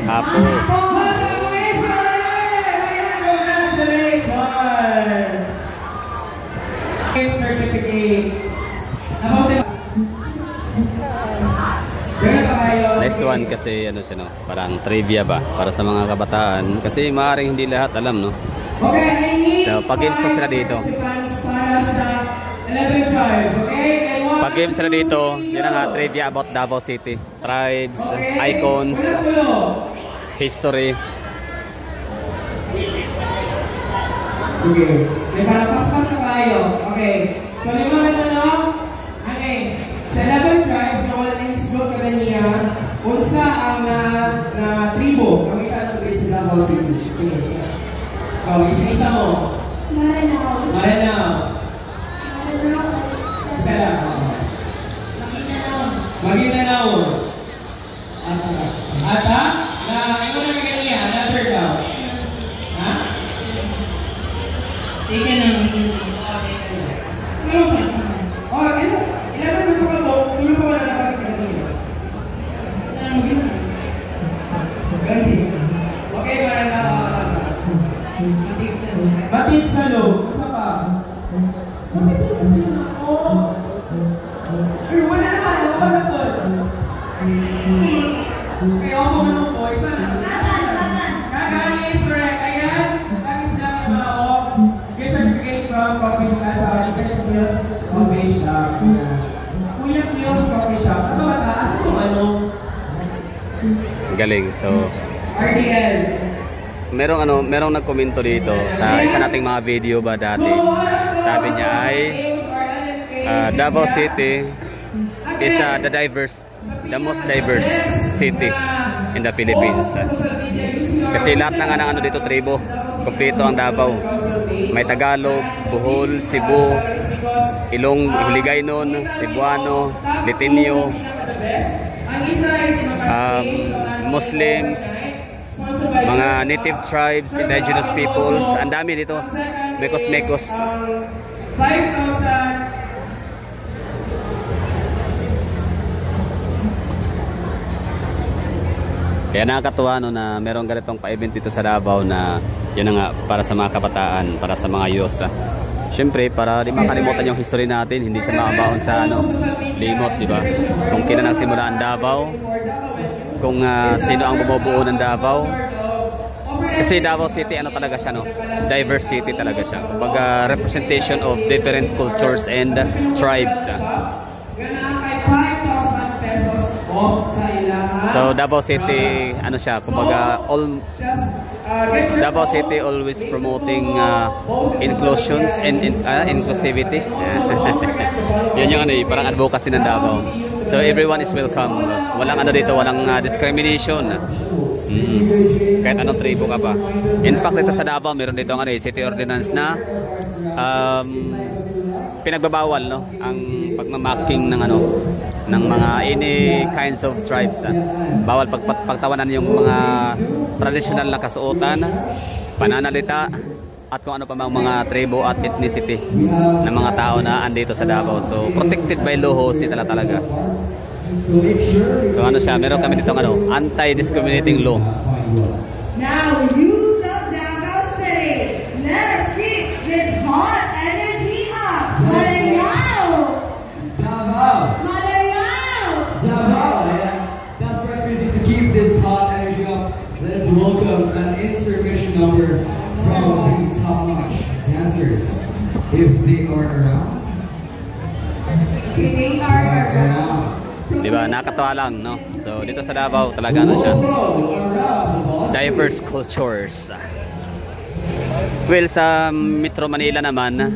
Apo. Congratulations! Certificate. Next one kasi ano siya, no? Parang trivia ba para sa mga kabataan kasi maaaring hindi lahat alam, no? So pag-games sila dito. Pag-games sila dito, yun ang trivia about Davao City. Tribes, icons, history. Sige. May parang pas-pas na tayo. Okay. So, lima na tanong. Okay. Sa 11 tribes na wala nang isbog ka niya, unsa ang na tribo? Kamita ng Greece sa Davao City. Sige. So, isa-isa mo. Maranao. Maranao. Isa lang. Maguindanao. Maguindanao. Ata? Na, ano na ganyan niya? Another daw. Ha? Ika na. Ano ba? Oh, ilan mo ito ka mo? Tulo pa wala nakakita niyo. Gandi. Okay, Maranao. Batid sa loob. Isa pa. Bakit ito kasi yun ako? Ay, wala naman. Ako pa na po. Okay, ako mo naman po. Isa na. Kagani is correct. Ayan. Tagis lang yung mga o. Get certificate from coffee shop sa Defense Bills Coffee Shop. Kuya Kills Coffee Shop. Ano ba taas itong ano? Galing. So RDL. merong nagkomento dito sa isa nating mga video ba dati. Sabi niya ay Davao City is the most diverse city in the Philippines. Kasi lahat ng ano dito tribo, kompleto ang Davao. May Tagalog, Bohol, Cebu, Hiligaynon, Cebuano, Litinyo, Muslims, mga native tribes, indigenous peoples, ang dami dito. Mekos. 5,000. Kaya nakakatuwa no, na merong ganitong pa-event dito sa Davao na yun nga para sa mga kabataan, para sa mga youth. Siyempre, para di makalimutan yung history natin, hindi siya makabaon sa limot, di ba? Kung kailan nagsimula ang Davao, kung sino ang bumubuo ng Davao. Kasi Davao City, ano talaga siya, no? Diverse city talaga siya. Kumbaga, representation of different cultures and tribes. So Davao City, ano siya, kumbaga Davao City always promoting inclusions and inclusivity. Yan yung ano, parang advocacy ng Davao. So everyone is welcome. Walang ano dito, walang discrimination. Kahit anong tribo ka pa. In fact, dito sa Davao, meron dito ang city ordinance na pinagbabawal, no, ang pagmamaking ng ng mga any kinds of tribes. Bawal pagtawanan yung mga traditional na kasuotan, pananalita, at kung ano pa mga tribo at ethnicity ng mga tao na andito sa Davao. So protected by law sila talaga. So ano siya, meron kami dito anti-discriminating law. Now, youth of Davao City, let's keep this hot energy up. Maranao! Davao! Davao! That's right, music to keep this hot energy up. Let us welcome an insurrection number from the top-notch dancers. If they are around. They are around. Diba, nakakatawa lang, no? So dito sa Davao talaga ano siya, diverse cultures. Well, sa Metro Manila naman,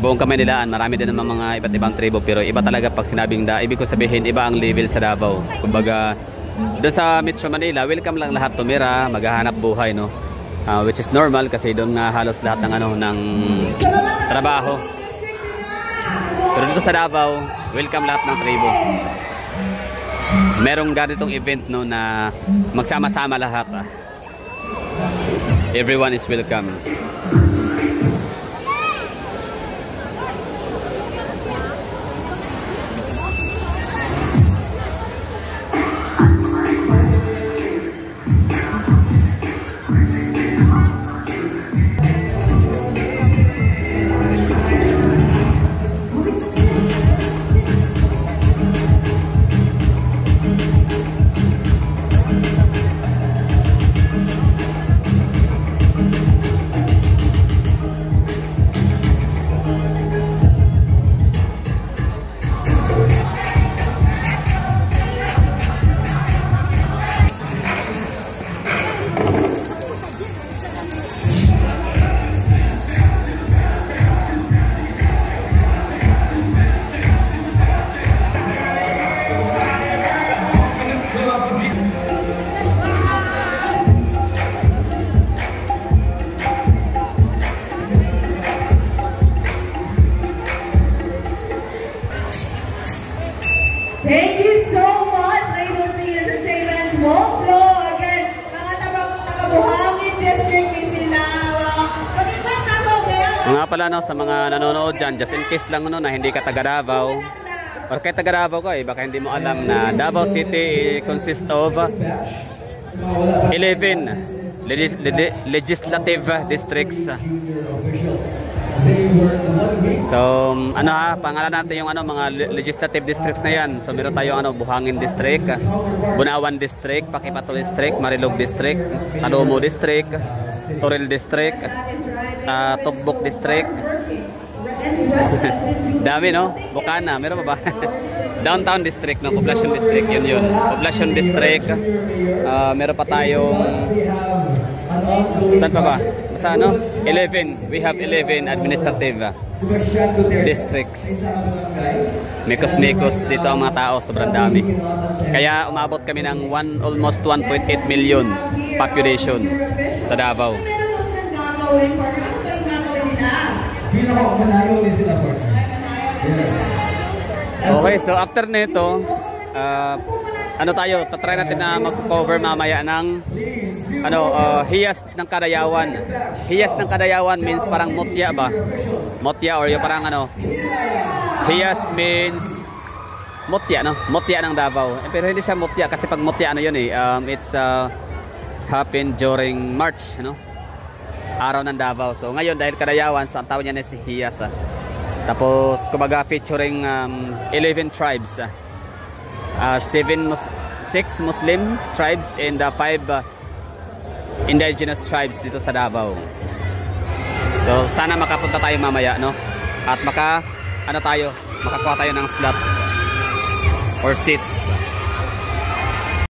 buong Kamaynilaan, marami din naman mga iba't ibang tribo, pero iba talaga pag sinabing ibig ko sabihin, iba ang level sa Davao. Kumbaga, doon sa Metro Manila, welcome lang lahat tumira, maghahanap buhay, no? Which is normal kasi doon nga halos lahat ng ng trabaho. Pero dito sa Davao, welcome lahat ng tribo. Merong ganitong event, no, na magsama-sama lahat. Everyone is welcome. pala no, sa mga nanonood dyan, just in case lang no, na hindi ka taga Davao or kahit taga Davao ka baka hindi mo alam na Davao City consists of 11 legislative districts. So, ano ha, pangalan natin yung ano, mga legislative districts na yan. So, meron tayong ano, Buhangin District, Bunawan District, Pakipato District, Marilog District, Talomo District, Toril District, Tugbok District. Dami no? Bukana, meron pa ba? Downtown District, no? Poblacion District, yun. Poblacion District, meron pa tayong, saan pa ba? Sa ano? 11. We have 11 administrative districts. Mikos-mikos dito ang mga tao, sobrang dami. Kaya umabot kami ng almost 1.8 million population sa Davao. Okay, so after nito, ano tayo, tatry natin na mag-cover mamaya ng ano, hiyas ng Kadayawan. Hiyas ng Kadayawan means parang mutya ba? Mutya or yung parang ano, hiyas means mutya, no? Mutya ng Davao. Pero hindi siya mutya kasi pag mutya ano yun eh, it's happened during March, no? Araw ng Davao. So ngayon dahil Kadayawan, so ang tawag niya na si hiyas. Tapos kumbaga featuring 11 tribes. 6 Muslim tribes and 5 indigenous tribes dito sa Davao. So sana makapunta tayo mamaya, no? At makakuha tayo ng slot or seats